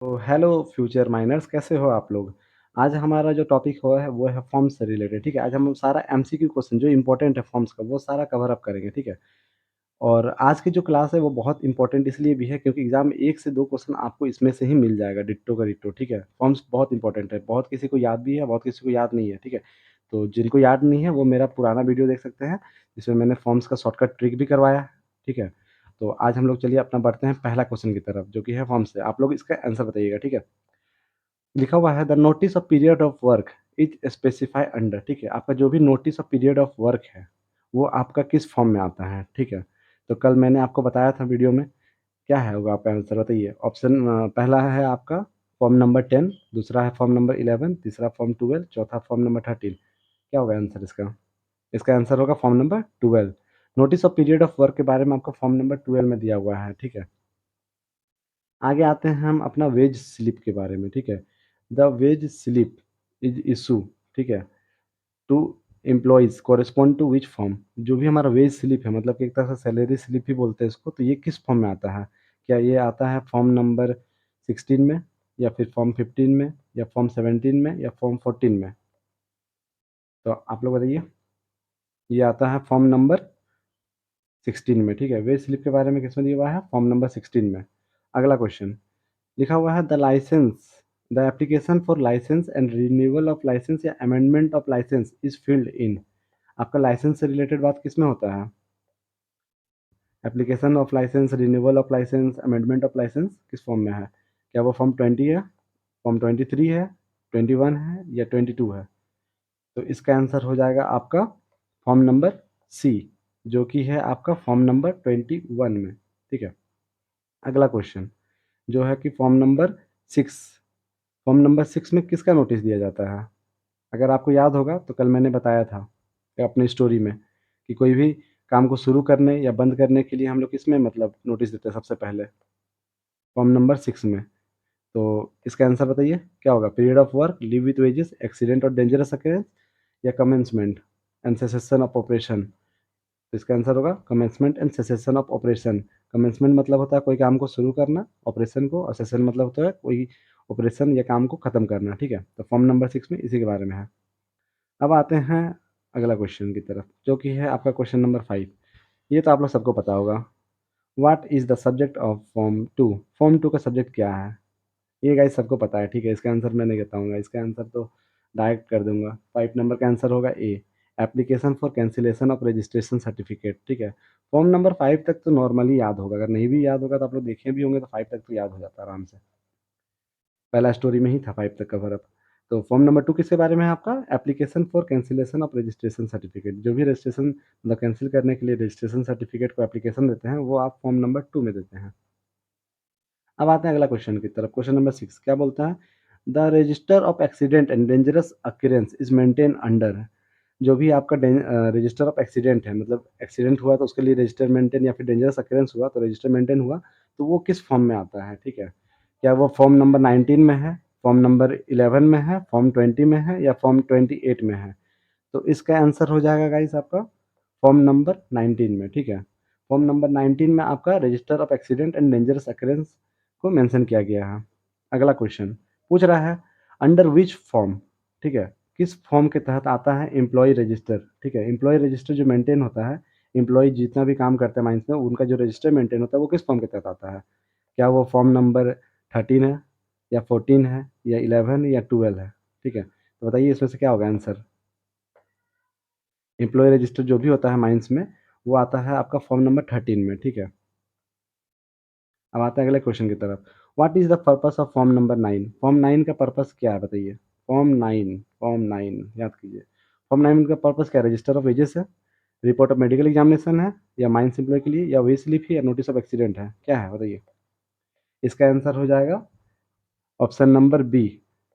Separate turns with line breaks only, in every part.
तो hello future miners कैसे हो आप लोग? आज हमारा जो टॉपिक हो है वो है फॉर्म से रिलेटेड, ठीक है? आज हम सारा एमसीक्यू क्वेश्चन जो इम्पोर्टेंट है फॉर्म्स का वो सारा कवर अप करेंगे, ठीक है? और आज की जो क्लास है वो बहुत इम्पोर्टेंट इसलिए भी है क्योंकि एग्ज़ाम में 1 से 2 क्वेश्चन आपको इसमें से ही मिल जाएगा डिट्टो का डिट्टो, ठीक है? फॉर्म्स बहुत इम्पोर्टेंट है, बहुत किसी को याद भी है, बहुत किसी को याद नहीं है, ठीक है? तो जिनको याद नहीं है वो मेरा पुराना वीडियो देख सकते हैं, जिसमें मैंने फॉर्म्स का शॉर्टकट ट्रिक भी करवाया है, ठीक है? तो आज हम लोग चलिए अपना बढ़ते हैं पहला क्वेश्चन की तरफ जो कि है फॉर्म्स से। आप लोग इसका आंसर बताइएगा, ठीक है? लिखा हुआ है the notice of period of work is specify under, ठीक है? आपका जो भी notice of period of work है, वो आपका किस फॉर्म में आता है, ठीक है? तो कल मैंने आपको बताया था वीडियो में, क्या है होगा आपका आंसर बताइए? ऑप्शन पहला है आपका फॉर्म नंबर 10, दूसरा है फॉर्म नंबर 11, तीसरा फॉर्म 12, चौथा फॉर्म नंबर 13। क्या होगा आंसर इसका? इसका आंसर होगा form number 12। Notice of period of work के बारे में आपको फॉर्म नंबर 12 में दिया हुआ है, ठीक है? आगे आते हैं हम अपना वेज स्लिप के बारे में, ठीक है? The wage slip is issue, ठीक है, to employees correspond to which form? जो भी हमारा वेज स्लिप है मतलब कि एक तरह से सैलरी स्लिप भी बोलते हैं इसको, तो ये किस फॉर्म में आता है? क्या ये आता है फॉर्म नंबर 16 में, या फिर फॉर्म 15 में, या फॉर्म 17 में, या फॉर्म 14 में? तो आप लोग बताइए। ये आता है फॉर्म नंबर 16 में, ठीक है? वेज स्लिप के बारे में किसमें दिया हुआ है? फॉर्म नंबर 16 में। अगला क्वेश्चन लिखा हुआ है the application for licence and renewal of licence या amendment of licence is filled in. आपका लाइसेंस से रिलेटेड बात किस में होता है? Application of licence, renewal of licence, amendment of licence किस फॉर्म में है? क्या वो फॉर्म 20 है, फॉर्म 23 है, 21 है, या 22 है? तो इसका आंसर हो जाएगा आपका फॉर्म नंबर सी, जो कि है आपका फॉर्म नंबर 21 में, ठीक है? अगला क्वेश्चन जो है कि फॉर्म नंबर 6, फॉर्म नंबर 6 में किसका नोटिस दिया जाता है? अगर आपको याद होगा तो कल मैंने बताया था कि अपनी स्टोरी में कि कोई भी काम को शुरू करने या बंद करने के लिए हम लोग किसमें मतलब नोटिस देते हैं सबसे पहले? फॉर्म नंबर 6 में। तो इसका आंसर बताइए क्या होगा? Period of work, leave with wages, accident और डेंजरस अकेरेंस, या commencement and cessation of operation? तो इसका आंसर होगा commencement and cessation of operation. Commencement मतलब होता है कोई काम को शुरू करना, ऑपरेशन को, और सेशन मतलब होता है कोई ऑपरेशन या काम को खत्म करना, ठीक है? तो फॉर्म नंबर 6 में इसी के बारे में है। अब आते हैं अगला क्वेश्चन की तरफ जो कि है आपका क्वेश्चन नंबर 5। ये तो आप लोग सबको पता होगा। What is the subject of form 2? Form 2 का सब्जेक्ट क्या है? ये गाइस सबको पता है, ठीक है? इसका आंसर मैं नहीं बताऊँगा, इसका आंसर तो डायरेक्ट कर दूँगा। 5 नंबर का आंसर होगा A, application for cancellation of registration certificate, ठीक है? फॉर्म नंबर 5 तक तो नॉर्मली याद होगा, अगर नहीं भी याद होगा तो आप लोग देखे भी होंगे तो 5 तक तो याद हो जाता है आराम से। पहला स्टोरी में ही था 5 तक कवर अप। तो फॉर्म नंबर 2 किसके बारे में है आपका? Application for cancellation of registration certificate. जो भी रजिस्ट्रेशन मतलब कैंसल करने के लिए रजिस्ट्रेशन सर्टिफिकेट को एप्लीकेशन देते हैं, वो आप फॉर्म नंबर 2 में देते हैं। अब आते हैं अगला क्वेश्चन की तरफ। क्वेश्चन नंबर 6 क्या बोलता है? The register of accident and dangerous occurrence is maintain under. जो भी आपका रजिस्टर ऑफ एक्सीडेंट है मतलब एक्सीडेंट हुआ तो उसके लिए रजिस्टर मेंटेन, या फिर डेंजरस अक्यूरेंस हुआ तो रजिस्टर मेंटेन हुआ, तो वो किस फॉर्म में आता है, ठीक है? क्या वो फॉर्म नंबर 19 में है, फॉर्म नंबर 11 में है, फॉर्म 20 में है, या फॉर्म 28 में है? तो इसका आंसर हो जाएगा गाइस आपका फॉर्म नंबर 19 में, ठीक है? फॉर्म नंबर 19 में आपका register of accident and dangerous occurrence को मेंशन किया गया है। अगला क्वेश्चन पूछ रहा है अंडर विच फॉर्म, ठीक है? किस फॉर्म के तहत आता है एम्प्लॉय रजिस्टर, ठीक है? एम्प्लॉय रजिस्टर जो मेंटेन होता है, एम्प्लॉय जितना भी काम करते हैं माइंस में उनका जो रजिस्टर मेंटेन होता है वो किस फॉर्म के तहत आता है? क्या वो फॉर्म नंबर 13 है, या 14 है, या 11 या 12 है, ठीक है? तो बताइए इसमें से क्या होगा आंसर? एम्प्लॉयी रजिस्टर जो भी होता है माइंस में, वो आता है आपका फॉर्म नंबर 13 में, ठीक है? अब आते हैं अगले क्वेश्चन की तरफ। What is the purpose of form number 9? Form 9 का पर्पस क्या है बताइए? फॉर्म 9 याद कीजिए। फॉर्म 9 का पर्पस क्या है? रजिस्टर ऑफ वेजेस है, रिपोर्ट ऑफ मेडिकल एग्जामिनेशन है, या माइंस एम्प्लॉय के लिए, या वे स्लिप है, या नोटिस ऑफ एक्सीडेंट है? क्या है बताइए? इसका आंसर हो जाएगा option number B,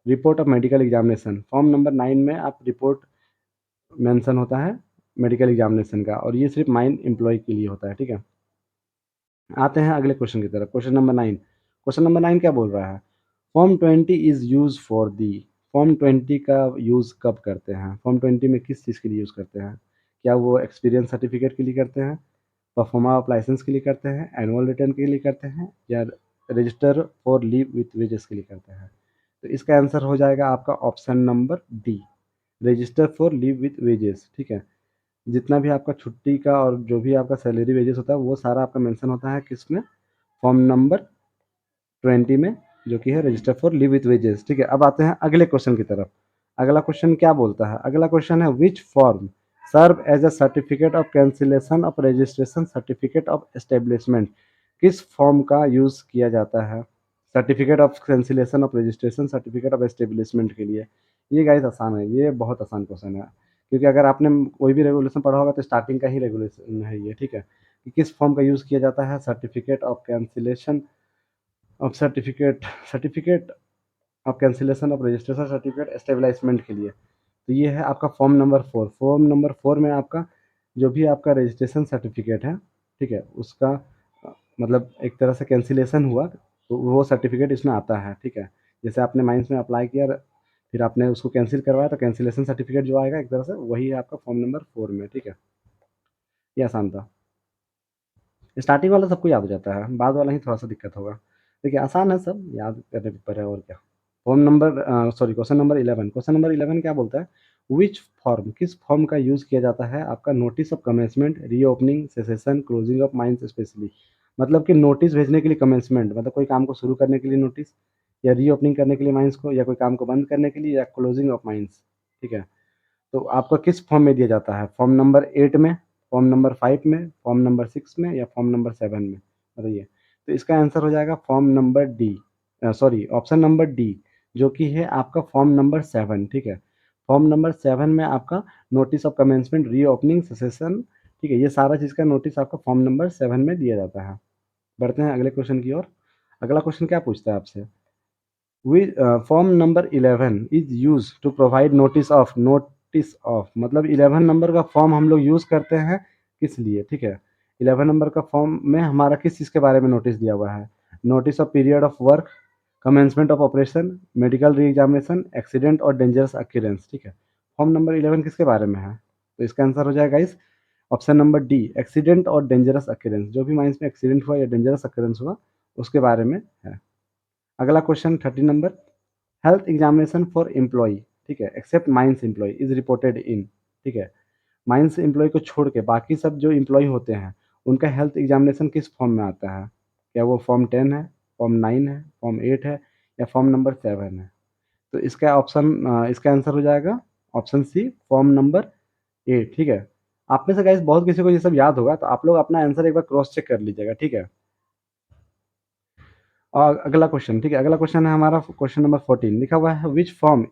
report of medical examination. Form number 9 में आप रिपोर्ट मेंशन होता है मेडिकल एग्जामिनेशन का, और ये सिर्फ माइन एम्प्लॉय के लिए होता है, ठीक है? आते हैं अगले क्वेश्चन की तरफ। क्वेश्चन नंबर 9, क्वेश्चन नंबर 9 क्या बोल रहा है? Form 20 is use for the. Form 20 का यूज़ कब करते हैं? फॉर्म 20 में किस चीज़ के लिए यूज़ करते हैं? क्या वो एक्सपीरियंस सर्टिफिकेट के लिए करते हैं, परफॉर्मा ऑफ लाइसेंस के लिए करते हैं, एनुअल रिटर्न के लिए करते हैं, या register for leave with wages के लिए करते हैं। तो इसका आंसर हो जाएगा आपका option number D, register for leave with wages. ठीक है, जितना भी आपका छुट्टी का और जो भी आपका सैलरी वेजेस होता है वो सारा आपका मेंशन होता है किसमें, फॉर्म नंबर 20 में, जो कि है register for leave with wages. ठीक है, अब आते हैं अगले क्वेश्चन की तरफ। अगला क्वेश्चन क्या बोलता है, अगला क्वेश्चन है which form serve as a certificate of cancellation of registration certificate of establishment. किस फॉर्म का यूज किया जाता है certificate of cancellation of registration certificate of establishment के लिए। ये गाइस आसान है, ये बहुत आसान क्वेश्चन है, क्योंकि अगर आपने कोई भी रेगुलेशन पढ़ा होगा तो स्टार्टिंग का ही रेगुलेशन है ये। ठीक है, कि किस फॉर्म का यूज़ किया जाता है certificate of cancellation of certificate of cancellation of registration certificate establishment के लिए। तो ये है आपका फॉर्म नंबर 4। फॉर्म नंबर 4 में आपका जो भी आपका रजिस्ट्रेशन सर्टिफिकेट है, ठीक है, उसका मतलब एक तरह से कैंसिलेशन हुआ तो वो सर्टिफिकेट इसमें आता है। ठीक है, जैसे आपने माइंस में अप्लाई किया फिर आपने उसको कैंसिल करवाया तो कैंसिलेशन सर्टिफिकेट जो आएगा एक तरह से वही है आपका फॉर्म नंबर 4 में। ठीक है, ये आसान था। स्टार्टिंग वाला सबको याद हो जाता है, बाद वाला ही थोड़ा सा दिक्कत होगा। देखिए आसान है, सब याद करने पर है और क्या। Form number sorry question number 11, question number 11 क्या बोलता है, विच फॉर्म किस फॉर्म का यूज़ किया जाता है आपका notice of commencement reopening cessation closing of mines specially. मतलब कि नोटिस भेजने के लिए कमेंसमेंट मतलब कोई काम को शुरू करने के लिए नोटिस, या रीओपनिंग करने के लिए माइंस को, या कोई काम को बंद करने के लिए, या क्लोजिंग ऑफ माइंस। ठीक है, तो आपका किस फॉर्म में दिया जाता है, फॉर्म नंबर 8 में, फॉर्म नंबर 5 में, फॉर्म नंबर 6 में, या फॉर्म नंबर 7 में, बताइए। तो इसका आंसर हो जाएगा form number D, sorry option number D, जो कि है आपका फॉर्म नंबर 7। ठीक है, फॉर्म नंबर 7 में आपका notice of commencement reopening cessation, ठीक है, ये सारा चीज़ का नोटिस आपका फॉर्म नंबर 7 में दिया जाता है। बढ़ते हैं अगले क्वेश्चन की ओर। अगला क्वेश्चन क्या पूछता है आपसे, form number 11 is use to provide notice of मतलब 11 नंबर का फॉर्म हम लोग यूज़ करते हैं किस लिए। ठीक है, 11 नंबर का फॉर्म में हमारा किस चीज़ के बारे में नोटिस दिया हुआ है, notice of period of work, commencement of operation, medical re examination, accident और डेंजरस अक्यूरेंस। ठीक है, फॉर्म नंबर 11 किसके बारे में है, तो इसका आंसर हो जाएगा इस ऑप्शन नंबर डी, एक्सीडेंट और डेंजरस अक्यूरेंस। जो भी माइंस में एक्सीडेंट हुआ या डेंजरस अक्यूरेंस हुआ उसके बारे में है। अगला क्वेश्चन 13 नंबर, हेल्थ एग्जामिनेशन फॉर एम्प्लॉय, ठीक है, except mines employ is reported in. ठीक है, माइंस एम्प्लॉय को छोड़ के बाकी सब जो एम्प्लॉय होते हैं उनका हेल्थ एग्जामिनेशन किस फॉर्म में आता है, क्या वो फॉर्म 10 है, फॉर्म 9 है, फॉर्म 8 है, या फॉर्म नंबर 7 है। तो इसका आंसर हो जाएगा ऑप्शन सी, फॉर्म नंबर 8। ठीक है, आप में से गाइस बहुत किसी को ये सब याद होगा, तो आप लोग अपना आंसर एक बार क्रॉस चेक कर लीजिएगा। ठीक है, और अगला क्वेश्चन, ठीक है, अगला क्वेश्चन है हमारा क्वेश्चन नंबर 14, लिखा हुआ है which form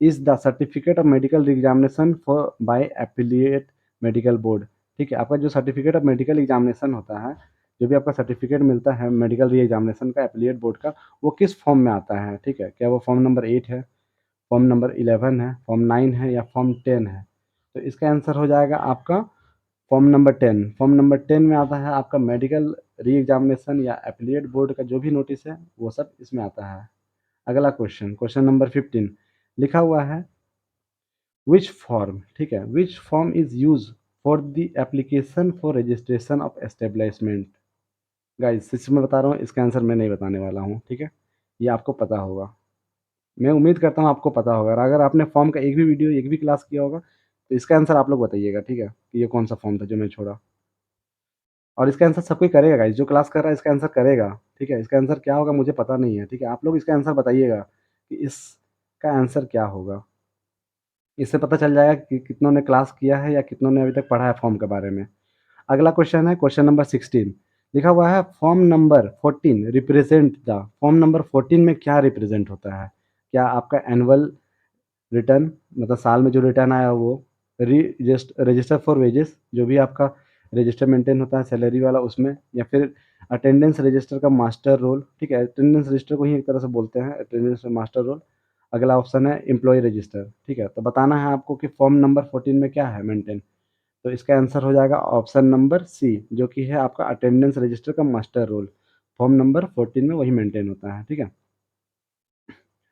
is the certificate of medical examination for by affiliate medical board. ठीक है, आपका जो सर्टिफिकेट ऑफ मेडिकल एग्जामिनेशन होता है, जो भी आपका सर्टिफिकेट मिलता है मेडिकल री एग्जामिनेशन का एफिलिएट बोर्ड का, वो किस फॉर्म में आता है। ठीक है, क्या वो फॉर्म नंबर 8 है, फॉर्म नंबर 11 है, फॉर्म 9 है, या फॉर्म 10 है। तो इसका आंसर हो जाएगा आपका फॉर्म नंबर 10। फॉर्म नंबर 10 में आता है आपका मेडिकल री एग्जामिनेशन या एफिलिएट बोर्ड का जो भी नोटिस है वो सब इसमें आता है। अगला क्वेश्चन, क्वेश्चन नंबर 15, लिखा हुआ है विच फॉर्म, ठीक है, which form is use for the application for registration of establishment. Guys सच में बता रहा हूँ, इसका आंसर मैं नहीं बताने वाला हूँ। ठीक है, ये आपको पता होगा, मैं उम्मीद करता हूँ आपको पता होगा। और अगर आपने फॉर्म का एक भी वीडियो एक भी क्लास किया होगा तो इसका आंसर आप लोग बताइएगा। ठीक है, कि ये कौन सा फॉर्म था जो मैं छोड़ा। और इसका आंसर सब कोई करेगा गाइस, जो क्लास कर रहा है इसका आंसर करेगा। ठीक है, इसका आंसर क्या होगा मुझे पता नहीं है। ठीक है, आप लोग इसका आंसर बताइएगा कि इसका आंसर क्या होगा। इससे पता चल जाएगा कि कितनों ने क्लास किया है या कितनों ने अभी तक पढ़ा है फॉर्म के बारे में। अगला क्वेश्चन है क्वेश्चन नंबर 16, लिखा हुआ है form number 14 represent the. Form number 14 में क्या रिप्रेजेंट होता है, क्या आपका एनुअल रिटर्न मतलब साल में जो रिटर्न आया वो, रजिस्टर फॉर वेजेस जो भी आपका रजिस्टर मेंटेन होता है सैलरी वाला उसमें, या फिर अटेंडेंस रजिस्टर का मास्टर रोल। ठीक है, अटेंडेंस रजिस्टर को ही एक तरह से बोलते हैं, अटेंडेंस मास्टर रोल। अगला ऑप्शन है एम्प्लॉय रजिस्टर। ठीक है, तो बताना है आपको कि फॉर्म नंबर 14 में क्या है मेंटेन। तो इसका आंसर हो जाएगा ऑप्शन नंबर सी, जो कि है आपका अटेंडेंस रजिस्टर का मास्टर रोल। फॉर्म नंबर 14 में वही मेंटेन होता है। ठीक है,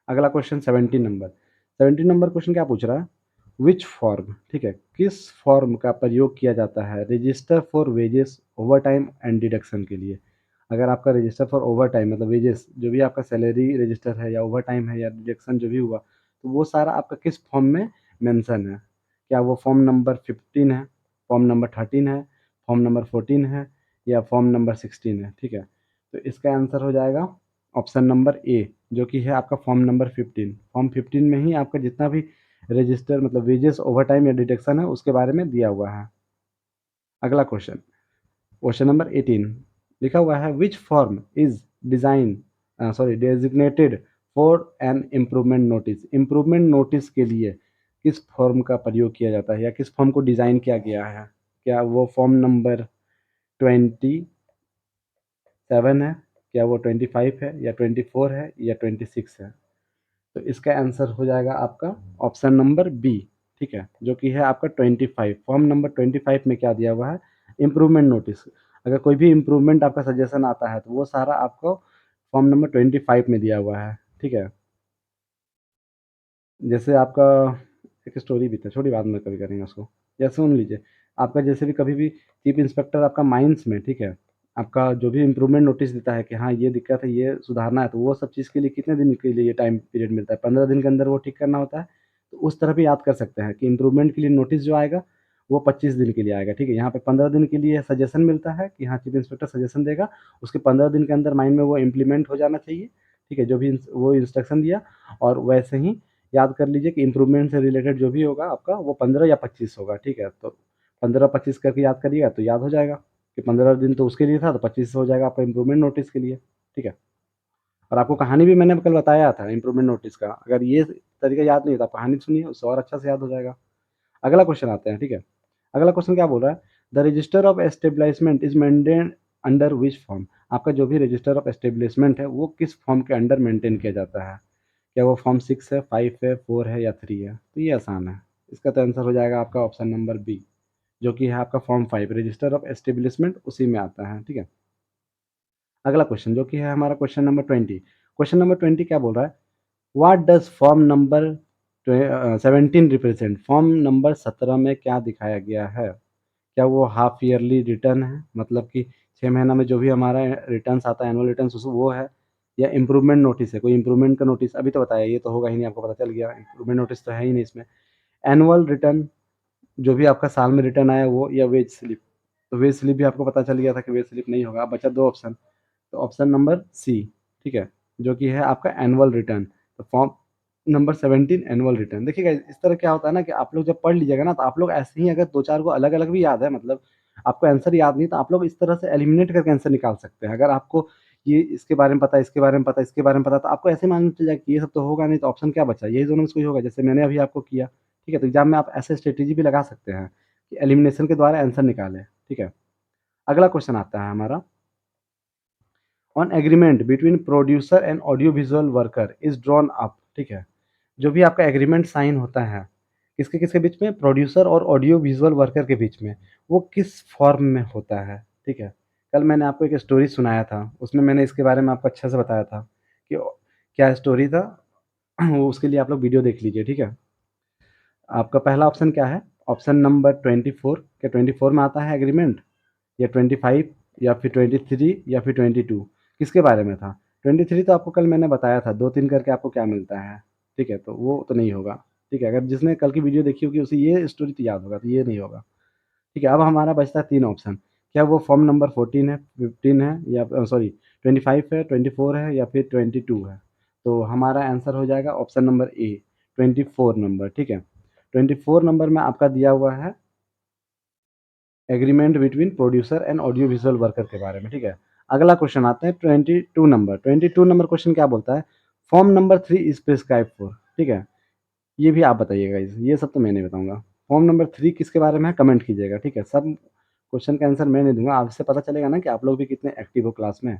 अगला क्वेश्चन 17 नंबर, 17 नंबर क्वेश्चन क्या पूछ रहा है, विच फॉर्म, ठीक है, किस फॉर्म का प्रयोग किया जाता है register for wages over time and deduction के लिए। अगर आपका रजिस्टर फॉर ओवर टाइम मतलब वेजेस जो भी आपका सैलरी रजिस्टर है या ओवर टाइम है या डिडक्शन जो भी हुआ, तो वो सारा आपका किस फॉर्म में मेंशन है? क्या वो फॉर्म नंबर 15 है, फॉर्म नंबर 13 है, फॉर्म नंबर 14 है या फॉर्म नंबर 16 है, ठीक है? तो इसका आंसर हो जाएगा ऑप्शन नंबर ए, जो कि है आपका फॉर्म नंबर 15। फॉर्म 15 में ही आपका जितना भी रजिस्टर मतलब वेजेस, ओवरटाइम या डिडक्शन है उसके बारे में दिया हुआ है। अगला क्वेश्चन, क्वेश्चन नंबर 18 लिखा हुआ है which form is designated for an improvement notice. Improvement notice के लिए किस फॉर्म का प्रयोग किया जाता है या किस फॉर्म को डिज़ाइन किया गया है? क्या वो फॉर्म नंबर 27 है, क्या वो 25 है या 24 है या 26 है? तो इसका आंसर हो जाएगा आपका ऑप्शन नंबर बी, ठीक है, जो कि है आपका 25। फॉर्म नंबर 25 में क्या दिया हुआ है? Improvement notice. अगर कोई भी इम्प्रूवमेंट आपका सजेशन आता है तो वो सारा आपको फॉर्म नंबर 25 में दिया हुआ है, ठीक है। जैसे आपका एक स्टोरी भी था, छोटी बात में कभी करेंगे उसको। या सुन लीजिए, आपका जैसे भी कभी भी चीफ इंस्पेक्टर आपका माइंस में, ठीक है, आपका जो भी इम्प्रूवमेंट नोटिस देता है कि हाँ ये दिक्कत है, ये सुधारना है, तो वो सब चीज़ के लिए कितने दिन के लिए टाइम पीरियड मिलता है? 15 दिन के अंदर वो ठीक करना होता है। तो उस तरह भी याद कर सकते हैं कि इम्प्रूवमेंट के लिए नोटिस जो आएगा वो 25 दिन के लिए आएगा, ठीक है। यहाँ पे 15 दिन के लिए सजेशन मिलता है कि हाँ चीफ इंस्पेक्टर सजेशन देगा, उसके 15 दिन के अंदर माइंड में वो इम्प्लीमेंट हो जाना चाहिए, ठीक है, जो भी वो इंस्ट्रक्शन दिया। और वैसे ही याद कर लीजिए कि इम्प्रूवमेंट से रिलेटेड जो भी होगा आपका वो 15 या 25 होगा, ठीक है। तो 15-25 करके याद करिएगा तो याद हो जाएगा कि 15 दिन तो उसके लिए था, तो 25 हो जाएगा आपका इम्प्रूवमेंट नोटिस के लिए, ठीक है। और आपको कहानी भी मैंने कल बताया था इम्प्रूवमेंट नोटिस का, अगर ये तरीका याद नहीं है तो आप कहानी सुनिए, उससे और अच्छा से याद हो जाएगा। अगला क्वेश्चन आते हैं, ठीक है। अगला क्वेश्चन क्या बोल रहा है? The register of establishment is maintain under which form. आपका जो भी रजिस्टर ऑफ एस्टेब्लिशमेंट है वो किस फॉर्म के अंडर मेंटेन किया जाता है? क्या वो फॉर्म 6 है, 5 है, 4 है या 3 है? तो ये आसान है, इसका तो आंसर हो जाएगा आपका ऑप्शन नंबर बी, जो कि है आपका फॉर्म 5 रजिस्टर ऑफ एस्टेब्लिशमेंट उसी में आता है, ठीक है। अगला क्वेश्चन जो कि है हमारा क्वेश्चन नंबर 20। क्वेश्चन नंबर 20 क्या बोल रहा है? What does form number 17 represent. Form number 17 में क्या दिखाया गया है? क्या वो हाफ ईयरली रिटर्न है, मतलब कि 6 महीना में जो भी हमारा रिटर्न्स आता है एनुअल रिटर्न्स वो है, या इम्प्रूवमेंट नोटिस है, कोई इम्प्रूवमेंट का नोटिस? अभी तो बताया ये तो होगा ही नहीं, आपको पता चल गया इम्प्रूवमेंट नोटिस तो है ही नहीं इसमें। एनुअल रिटर्न जो भी आपका साल में रिटर्न आया वो, या वेज स्लिप? तो वेज स्लिप भी आपको पता चल गया था कि वेज स्लिप नहीं होगा, अब बचा 2 ऑप्शन। तो ऑप्शन नंबर सी, ठीक है, जो कि है आपका एनुअल रिटर्न। तो फॉर्म नंबर 17 एनुअल रिटर्न। देखिएगा इस तरह क्या होता है ना कि आप लोग जब पढ़ लीजिएगा ना तो आप लोग ऐसे ही, अगर 2-4 को अलग-अलग भी याद है, मतलब आपको आंसर याद नहीं, तो आप लोग इस तरह से एलिमिनेट करके आंसर निकाल सकते हैं। अगर आपको ये इसके बारे में पता है, इसके बारे में पता है, इसके बारे में पता है, तो आपको ऐसे मालूम चल जाएगा कि ये सब तो होगा नहीं, तो ऑप्शन क्या बचा? यही दोनों में से कोई होगा, जैसे मैंने अभी आपको किया, ठीक है। तो एग्ज़ाम में आप ऐसे स्ट्रैटेजी भी लगा सकते हैं कि एलिमिनेशन के द्वारा आंसर निकालें, ठीक है। अगला क्वेश्चन आता है हमारा, on agreement between producer and audio visual worker is drawn up, ठीक है। जो भी आपका एग्रीमेंट साइन होता है किसके किसके बीच में? प्रोड्यूसर और ऑडियो विजुअल वर्कर के बीच में, वो किस फॉर्म में होता है, ठीक है। कल मैंने आपको एक स्टोरी सुनाया था, उसमें मैंने इसके बारे में आपको अच्छे से बताया था कि क्या स्टोरी था। वो उसके लिए आप लोग वीडियो देख लीजिए, ठीक है। आपका पहला ऑप्शन क्या है? ऑप्शन नंबर 24, क्या 24 में आता है एग्रीमेंट, या 25 या फिर 23 या फिर 22? किसके बारे में था? 23 तो आपको कल मैंने बताया था 2-3 करके आपको क्या मिलता है, ठीक है, तो वो तो नहीं होगा, ठीक है। अगर जिसने कल की वीडियो देखी होगी उसे ये स्टोरी तो याद होगा, तो ये नहीं होगा, ठीक है। अब हमारा बचता है 3 ऑप्शन। क्या वो फॉर्म नंबर 14 है, 15 है, या सॉरी 25 है, 24 है या फिर 22 है? तो हमारा आंसर हो जाएगा ऑप्शन नंबर ए, 24 नंबर, ठीक है। 24 नंबर में आपका दिया हुआ है agreement between producer and audio visual worker के बारे में, ठीक है। अगला क्वेश्चन आते हैं 22 नंबर। 22 नंबर क्वेश्चन क्या बोलता है? Form number 3 is prescribe for, ठीक है। ये भी आप बताइएगा, ये सब तो मैं नहीं बताऊंगा। फॉर्म नंबर 3 किसके बारे में है, कमेंट कीजिएगा, ठीक है। सब क्वेश्चन का आंसर मैं नहीं दूंगा, आपसे पता चलेगा ना कि आप लोग भी कितने एक्टिव हो क्लास में।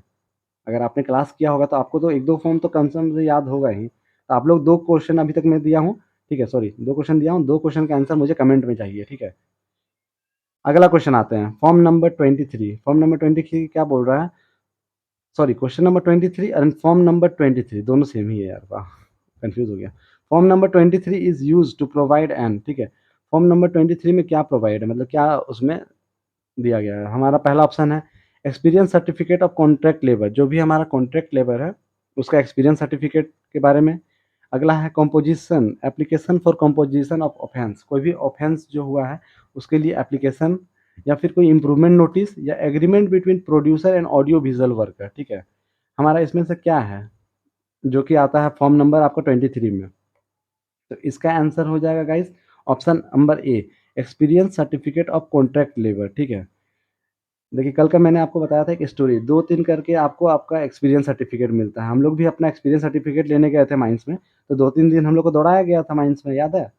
अगर आपने क्लास किया होगा तो आपको तो 1-2 फॉर्म तो कंफर्म से याद होगा ही। तो आप लोग 2 क्वेश्चन अभी तक मैं दिया हूँ, ठीक है, सॉरी 2 क्वेश्चन दिया हूँ, 2 क्वेश्चन का आंसर मुझे कमेंट में चाहिए, ठीक है। अगला क्वेश्चन आते हैं फॉर्म नंबर 23। फॉर्म नंबर 23 क्या बोल रहा है? Sorry, question number 23 and form number 23 दोनों सेम ही है यार, वाह! कन्फ्यूज़ हो गया। Form number 23 is used to provide an, ठीक है। फॉर्म नंबर 23 में क्या प्रोवाइड है, मतलब क्या उसमें दिया गया है? हमारा पहला ऑप्शन है experience certificate of contract labour, जो भी हमारा कॉन्ट्रैक्ट लेबर है, उसका एक्सपीरियंस सर्टिफिकेट के बारे में। अगला है composition, application for composition of offence, कोई भी ऑफेंस जो हुआ है उसके लिए एप्लीकेशन या फिर कोई इम्प्रूवमेंट नोटिस या agreement between producer and audio visual worker, ठीक है। हमारा इसमें से क्या है जो कि आता है फॉर्म नंबर आपका 23 में। तो इसका आंसर हो जाएगा guys option number A, experience certificate of contract labour, ठीक है। देखिए कल का मैंने आपको बताया था एक स्टोरी, 2-3 करके आपको आपका एक्सपीरियंस सर्टिफिकेट मिलता है। हम लोग भी अपना एक्सपीरियंस सर्टिफिकेट लेने गए थे माइंस में, तो 2-3 दिन हम लोग को दौड़ाया गया था माइंस में, याद है?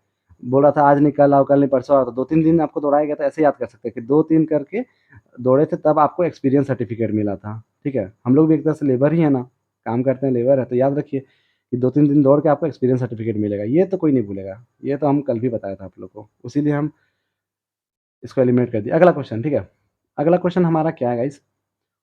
बोला था आज नहीं कल आओ, कल नहीं परसों आओ, तो 2-3 दिन आपको दौड़ाया गया था, ऐसे याद कर सकते हैं कि 2-3 करके दौड़े थे तब आपको एक्सपीरियंस सर्टिफिकेट मिला था, ठीक है। हम लोग भी एक तरह से लेबर ही है ना, काम करते हैं, लेबर है, तो याद रखिए कि 2-3 दिन दौड़ के आपको एक्सपीरियंस सर्टिफिकेट मिलेगा। ये तो कोई नहीं भूलेगा, ये तो हम कल भी बताया था आप लोग को, उसीलिए हम इसको एलिमिनेट कर दिया। अगला क्वेश्चन, ठीक है। अगला क्वेश्चन हमारा क्या है guys,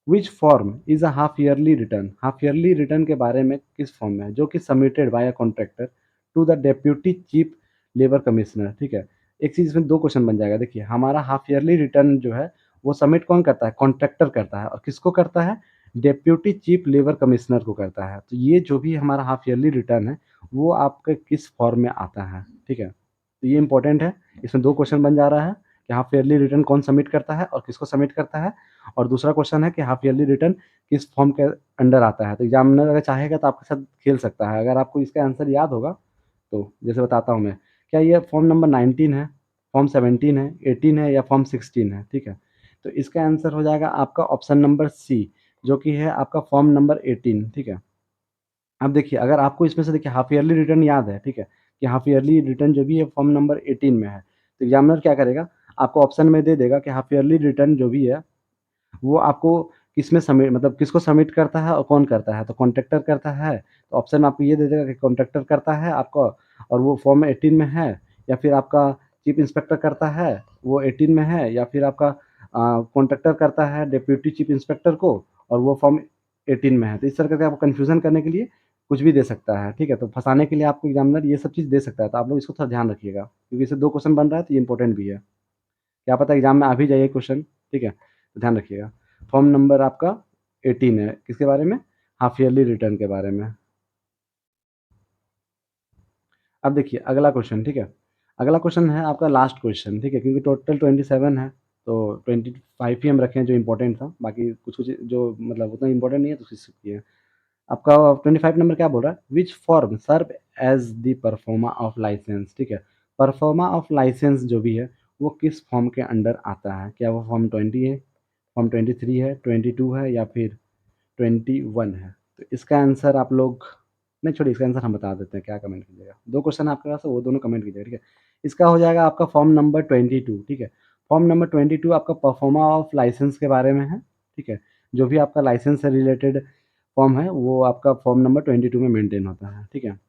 which form is a half yearly return, half yearly return के बारे में किस फॉर्म में है जो कि submitted by a contractor to the deputy chief labour commissioner, ठीक है। एक चीज़ इसमें 2 क्वेश्चन बन जाएगा, देखिए हमारा हाफ ईयरली रिटर्न जो है वो सबमिट कौन करता है, कॉन्ट्रैक्टर करता है, और किसको करता है, डेप्यूटी चीफ लेबर कमिश्नर को करता है। तो ये जो भी हमारा हाफ ईयरली रिटर्न है वो आपके किस फॉर्म में आता है, ठीक है। तो ये इंपॉर्टेंट है, इसमें 2 क्वेश्चन बन जा रहा है कि हाफ ईयरली रिटर्न कौन सबमिट करता है और किसको सबमिट करता है, और दूसरा क्वेश्चन है कि हाफ ईयरली रिटर्न किस फॉर्म के अंडर आता है। तो एग्जामिनर अगर चाहेगा तो आपके साथ खेल सकता है। अगर आपको इसका आंसर याद होगा तो जैसे बताता हूँ मैं, क्या ये फॉर्म नंबर 19 है, फॉर्म 17 है, 18 है या फॉर्म 16 है, ठीक है। तो इसका आंसर हो जाएगा आपका ऑप्शन नंबर सी, जो कि है आपका फॉर्म नंबर 18, ठीक है। अब देखिए अगर आपको इसमें से देखिए हाफ ईयरली रिटर्न याद है, ठीक है, कि हाफ ईयरली रिटर्न जो भी है फॉर्म नंबर 18 में है, तो एग्जामिनर क्या करेगा, आपको ऑप्शन में दे देगा कि हाफ ईयरली रिटर्न जो भी है वो आपको किसमें सबमिट, मतलब किसको सबमिट करता है और कौन करता है, तो कॉन्ट्रैक्टर करता है, तो ऑप्शन में आपको ये दे देगा कि कॉन्ट्रैक्टर करता है आपका, और वो फॉर्म 18 में है, या फिर आपका चीफ इंस्पेक्टर करता है वो 18 में है, या फिर आपका कॉन्ट्रैक्टर करता है डिप्टी चीफ इंस्पेक्टर को और वो फॉर्म 18 में है। तो इस तरह करके आपको कन्फ्यूज़न करने के लिए कुछ भी दे सकता है, ठीक है? तो फँसाने के लिए आपको एग्ज़ामिनर ये सब चीज़ दे सकता है, तो आप लोग इसको थोड़ा ध्यान रखिएगा, क्योंकि इससे 2 क्वेश्चन बन रहा है तो ये इम्पोर्टेंट भी है। क्या पता एग्ज़ाम में आ भी जाए ये क्वेश्चन, ठीक है? तो ध्यान रखिएगा। फॉर्म नंबर आपका 18 है, किसके बारे में? हाफ ईयरली रिटर्न के बारे में। अब देखिए अगला क्वेश्चन, ठीक है? अगला क्वेश्चन है आपका लास्ट क्वेश्चन, ठीक है? क्योंकि टोटल 27 है, तो 25 ही हम रखे हैं जो इम्पोर्टेंट था, बाकी कुछ-कुछ जो मतलब उतना इम्पोर्टेंट नहीं है तो स्किप किए। आपका 25 नंबर क्या बोल रहा है? Which form serve as the proforma of licence, ठीक है? परफॉर्मा ऑफ लाइसेंस जो भी है, वो किस फॉर्म के अंडर आता है? क्या वो फॉर्म 20 है, फॉर्म 23 है, 22 है या फिर 21 है? तो इसका आंसर आप लोग नहीं छोड़िए, इसका आंसर हम बता देते हैं, क्या कमेंट कीजिएगा। 2 क्वेश्चन आपके पास है, वो दोनों कमेंट कीजिएगा, ठीक है? इसका हो जाएगा आपका फॉर्म नंबर 22, ठीक है? फॉर्म नंबर 22 आपका परफॉर्मा ऑफ लाइसेंस के बारे में है, ठीक है? जो भी आपका लाइसेंस से रिलेटेड फॉर्म है, वो आपका फॉर्म नंबर 22 में मेंटेन होता है, ठीक है?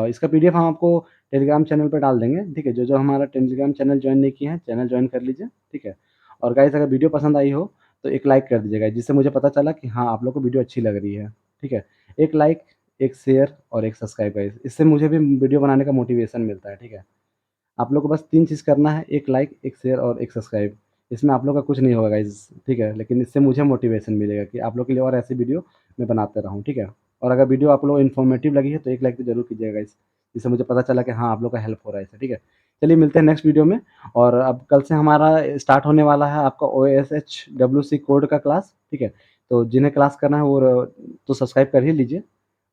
इसका पीडीएफ हम आपको टेलीग्राम चैनल पे डाल देंगे, ठीक है? जो-जो हमारा टेलीग्राम चैनल जॉइन नहीं किए हैं, चैनल जॉइन कर लीजिए, ठीक है? और गाइस अगर वीडियो पसंद आई हो, तो एक लाइक कर दीजिएगा, जिससे मुझे पता चला कि हाँ, आप लोग को वीडियो अच्छी लग रही है, ठीक है? एक लाइक, एक शेयर और एक सब्सक्राइब गाइस, इससे मुझे भी वीडियो बनाने का मोटिवेशन मिलता है, ठीक है? आप लोग को बस 3 चीज़ करना है, एक लाइक, एक शेयर और एक सब्सक्राइब। इसमें आप लोग का कुछ नहीं होगा गाइज़, ठीक है? लेकिन इससे मुझे मोटिवेशन मिलेगा कि आप लोग के लिए और ऐसी वीडियो मैं बनाते रहूँ, ठीक है? और अगर वीडियो आप लोग को इन्फॉर्मेटिव लगी है तो एक लाइक तो ज़रूर कीजिएगा गाइज़, जिससे मुझे पता चला कि हाँ, आप लोग का हेल्प हो रहा है इससे, ठीक है? चलिए मिलते हैं नेक्स्ट वीडियो में, और अब कल से हमारा स्टार्ट होने वाला है आपका ओएसएच डब्ल्यूसी कोड का क्लास, ठीक है? तो जिन्हें क्लास करना है वो तो सब्सक्राइब कर ही लीजिए,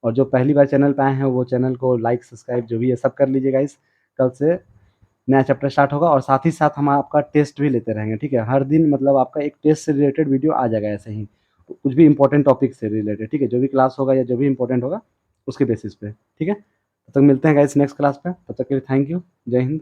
और जो पहली बार चैनल पे आए हैं वो चैनल को लाइक, सब्सक्राइब जो भी है सब कर लीजिए गाइज़। कल से नया चैप्टर स्टार्ट होगा और साथ ही साथ हम आपका टेस्ट भी लेते रहेंगे, ठीक है? हर दिन मतलब आपका एक टेस्ट से रिलेटेड वीडियो आ जाएगा ऐसे ही, कुछ भी इम्पोर्टेंट टॉपिक से रिलेटेड, ठीक है? जो भी क्लास होगा या जो भी इम्पोर्टेंट होगा, उसके बेसिस पे, ठीक है? तब तक मिलते हैं गाइस नेक्स्ट क्लास पे, तब तक के लिए थैंक यू। जय हिंद।